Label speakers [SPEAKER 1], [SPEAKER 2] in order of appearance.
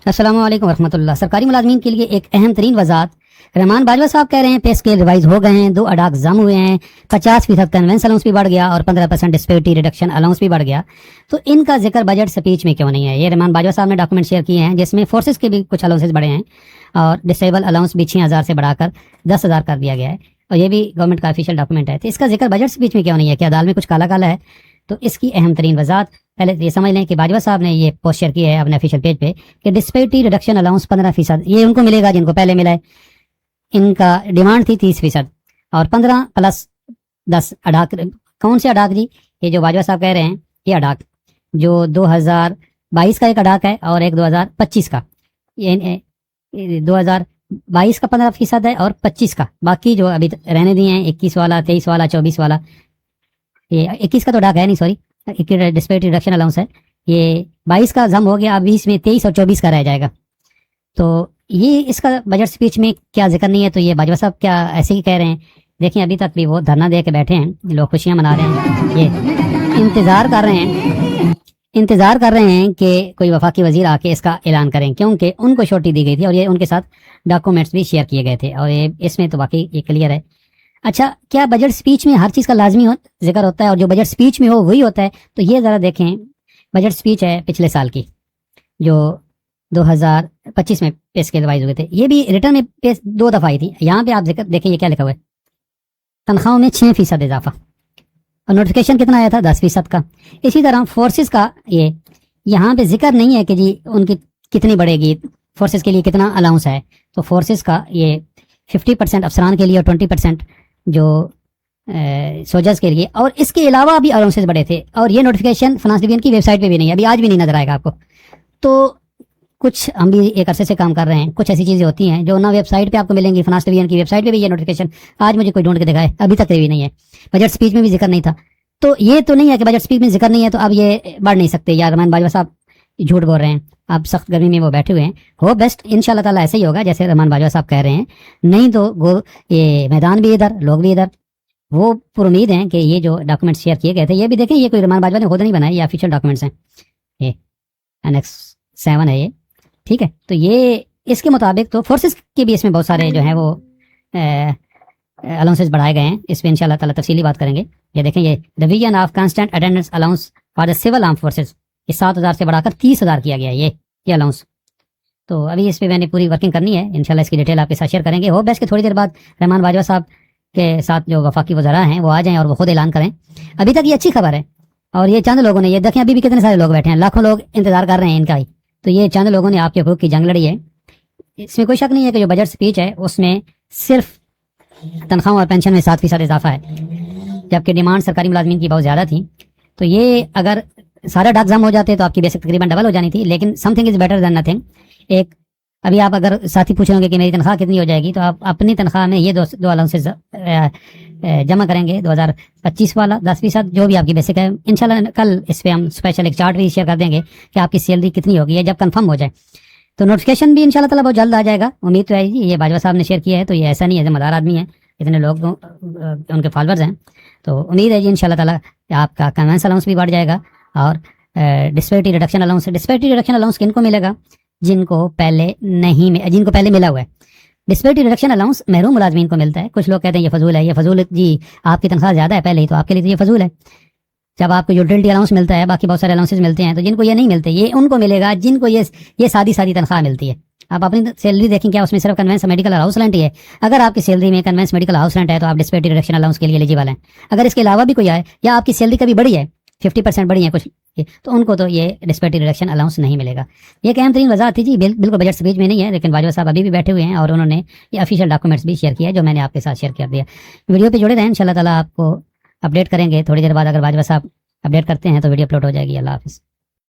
[SPEAKER 1] السلام علیکم ورحمۃ اللہ۔ سرکاری ملازمین کے لیے ایک اہم ترین وضاحت۔ رحمان باجوہ صاحب کہہ رہے ہیں پے اسکیل ریوائز ہو گئے ہیں، 2 اڈاک ضم ہوئے ہیں، 50% کنوینس الاؤنس بھی بڑھ گیا اور 15% ڈسپیورٹی ریڈکشن الاؤنس بھی بڑھ گیا۔ تو ان کا ذکر بجٹ سپیچ میں کیوں نہیں ہے؟ یہ رحمان باجوہ صاحب نے ڈاکومنٹ شیئر کیے ہیں جس میں فورسز کے بھی کچھ الاؤنسز بڑھے ہیں اور ڈسیبل الاؤنس بھی 6000 سے بڑھا کر 10000 کر دیا گیا ہے، اور یہ بھی گورنمنٹ کا آفیشیل ڈاکومنٹ ہے۔ تو اس کا ذکر بجٹ سپیچ میں کیوں نہیں ہے؟ کیا دال میں کچھ کالا کالا ہے؟ تو اس کی اہم ترین وضاحت پہلے یہ سمجھ لیں کہ باجوہ صاحب نے یہ پوسٹ شیئر کی ہے اپنے آفیشیل پیج پہ کہ ڈسپیورٹی ریڈکشن الاؤنس 15% یہ ان کو ملے گا جن کو پہلے ملا ہے۔ ان کا ڈیمانڈ تھی 30% اور 15 + 10 اڈاک۔ کون سے اڈاک جی؟ یہ جو باجوہ صاحب کہہ رہے ہیں یہ اڈاک جو 2022 کا ایک اڈاک ہے اور ایک 2025 کا، 2022 کا 15% ہے اور 25 کا، باقی جو ابھی رہنے دیے ہیں 21 والا، 23 والا، 24 والا، یہ 21 کا تو اڈاک ہے نہیں، سوری ڈسپیورٹی ریڈکشن الاؤنس ہے، یہ 22 کا ضم ہو گیا، اب 20 میں 23 اور 24 کا رہ جائے گا۔ تو یہ اس کا بجٹ سپیچ میں کیا ذکر نہیں ہے؟ تو یہ باجوہ صاحب کیا ایسے ہی کہہ رہے ہیں؟ دیکھیں ابھی تک بھی وہ دھرنا دے کے بیٹھے ہیں، لوگ خوشیاں منا رہے ہیں، یہ انتظار کر رہے ہیں کہ کوئی وفاقی وزیر آ کے اس کا اعلان کریں، کیونکہ ان کو چھوٹی دی گئی تھی اور یہ ان کے ساتھ ڈاکومنٹس بھی شیئر کیے گئے تھے، اور یہ اس میں تو واقعی یہ کلیئر ہے۔ اچھا، کیا بجٹ سپیچ میں ہر چیز کا لازمی ذکر ہوتا ہے اور جو بجٹ سپیچ میں ہو وہی ہوتا ہے؟ تو یہ ذرا دیکھیں، بجٹ سپیچ ہے پچھلے سال کی جو 2025 میں پے اسکیل ریوائز ہوئے تھے، یہ بھی ریٹرن میں 2 دفعہ آئی تھی۔ یہاں پہ آپ ذکر دیکھیں یہ کیا لکھا ہوا ہے، تنخواہوں میں 6% اضافہ، اور نوٹیفیکیشن کتنا آیا تھا؟ 10% کا۔ اسی طرح فورسز کا یہ یہاں پہ ذکر نہیں ہے کہ جی ان کی کتنی بڑھے گی، فورسز کے لیے کتنا الاؤنس ہے۔ تو فورسز کا یہ 50% افسران کے لیے اور 20% جو سوجرز کے لیے، اور اس کے علاوہ بھی الاؤنسز بڑھے تھے، اور یہ نوٹیفیکیشن فنانس ڈویژن کی ویب سائٹ پہ بھی نہیں ہے، ابھی آج بھی نہیں نظر آئے گا آپ کو۔ تو کچھ ہم بھی ایک عرصے سے کام کر رہے ہیں، کچھ ایسی چیزیں ہوتی ہیں جو نہ ویب سائٹ پہ آپ کو ملیں گی، فنانس ڈویژن کی ویب سائٹ پہ بھی یہ نوٹیفیکیشن آج مجھے کوئی ڈھونڈ کے دکھائے، ابھی تک بھی نہیں ہے۔ بجٹ سپیچ میں بھی ذکر نہیں تھا، تو یہ تو نہیں ہے کہ بجٹ سپیچ میں ذکر نہیں ہے تو اب یہ بڑھ نہیں سکتے، یا رحمان باجوہ صاحب جھوٹ بول رہے ہیں، اب سخت گرمی میں وہ بیٹھے ہوئے ہیں۔ ہو بیسٹ انشاءاللہ تعالیٰ ایسے ہی ہوگا جیسے رحمان باجوہ صاحب کہہ رہے ہیں، نہیں تو یہ میدان بھی ادھر، لوگ بھی ادھر، وہ پر امید ہیں کہ یہ جو ڈاکومنٹ شیئر کیے گئے تھے، یہ بھی دیکھیں یہ کوئی رحمان باجوہ نے خود نہیں بنایا، یہ آفیشیل ڈاکومنٹس ہیں، یہ Annex 7 ہے یہ، ٹھیک ہے۔ تو یہ اس کے مطابق تو فورسز کے بھی اس میں بہت سارے جو ہیں وہ الاؤنسز بڑھائے گئے ہیں، اس پہ انشاءاللہ تعالیٰ تفصیلی بات کریں گے۔ یہ دیکھیں یہ division of constant attendance allowance for the civil arm forces, یہ 7000 سے بڑھا کر 30000 کیا گیا ہے یہ الاؤنس۔ تو ابھی اس پہ میں نے پوری ورکنگ کرنی ہے، انشاءاللہ اس کی ڈیٹیل آپ کے ساتھ شیئر کریں گے۔ ہو بیسٹ کہ تھوڑی دیر بعد رحمان باجوہ صاحب کے ساتھ جو وفاقی وزراء ہیں وہ آ جائیں اور وہ خود اعلان کریں۔ ابھی تک یہ اچھی خبر ہے، اور یہ چند لوگوں نے، یہ دیکھیں ابھی بھی کتنے سارے لوگ بیٹھے ہیں، لاکھوں لوگ انتظار کر رہے ہیں ان کا ہی۔ تو یہ چند لوگوں نے آپ کے حقوق کی جنگ لڑی ہے، اس میں کوئی شک نہیں ہے کہ جو بجٹ سپیچ ہے اس میں صرف تنخواہوں اور پینشن میں 7% اضافہ ہے، جبکہ ڈیمانڈ سرکاری ملازمین کی بہت زیادہ تھی۔ تو یہ اگر سارے ڈاک ضم ہو جاتے تو آپ کی بیسک تقریباً ڈبل ہو جانی تھی، لیکن some thing is better than nothing. ایک ابھی آپ اگر ساتھی پوچھ رہے ہوں گے کہ میری تنخواہ کتنی ہو جائے گی، تو آپ اپنی تنخواہ میں یہ دو الاؤنسز جمع کریں گے، 2025 والا 10%، جو بھی آپ کی بیسک ہے۔ انشاءاللہ کل اس پہ ہم اسپیشل ایک چارٹ بھی شیئر کر دیں گے کہ آپ کی سیلری کتنی ہوگی ہے جب کنفرم ہو جائے۔ تو نوٹیفیکیشن بھی انشاءاللہ تعالیٰ بہت جلد آ جائے گا، امید تو ہے جی۔ یہ باجوہ صاحب نے شیئر کیا ہے تو یہ ایسا نہیں ہے، ذمہ دار آدمی ہے، اتنے لوگ ان کے فالوورز ہیں، تو امید ہے جی انشاءاللہ تعالیٰ آپ کا کنوینس الاؤنس بھی بڑھ جائے گا۔ اور ڈسپیورٹی ریڈکشن الاؤنس کن کو ملے گا؟ جن کو پہلے ملا ہوا ہے۔ ڈسپیورٹی ریڈکشن الاؤنس محروم ملازمین کو ملتا ہے۔ کچھ لوگ کہتے ہیں یہ فضول ہے، یہ فضول جی، آپ کی تنخواہ زیادہ ہے پہلے ہی تو آپ کے لیے تو یہ فضول ہے۔ جب آپ کو یوٹیلٹی الاؤنس ملتا ہے، باقی بہت سارے الاؤنسز ملتے ہیں، تو جن کو یہ نہیں ملتے یہ ان کو ملے گا جن کو یہ سادی تنخواہ ملتی ہے۔ آپ اپنی سیلری دیکھیں، کیا اس میں صرف کنوینس میڈیکل اور ہاؤس رینٹ ہی ہے؟ اگر آپ کی سیلری میں کنوینس میڈیکل ہاؤس رینٹ ہے تو آپ ڈسپیورٹی ریڈکشن الاؤنس کے لیے ایلیجیبل ہیں۔ اگر اس کے علاوہ بھی کوئی آئے یا آپ کی سیلری کبھی بڑی ہے، 50% بڑی ہے کچھ، تو ان کو تو یہ ڈسپیورٹی ریڈکشن الاؤنس نہیں ملے گا۔ یہ ایک اہم ترین وضاحت تھی جی، بالکل بجٹ سپیچ میں نہیں ہے، لیکن باجوہ صاحب ابھی بھی بیٹھے ہوئے ہیں اور انہوں نے یہ آفیشیل ڈاکومنٹس بھی شیئر کیا ہے جو میں نے آپ کے ساتھ شیئر کر دیا۔ ویڈیو پہ جڑے رہیں، انشاءاللہ تعالیٰ آپ کو اپڈیٹ کریں گے۔ تھوڑی دیر بعد اگر باجوہ صاحب اپڈیٹ کرتے ہیں تو ویڈیو اپلوڈ ہو جائے گی۔ اللہ حافظ۔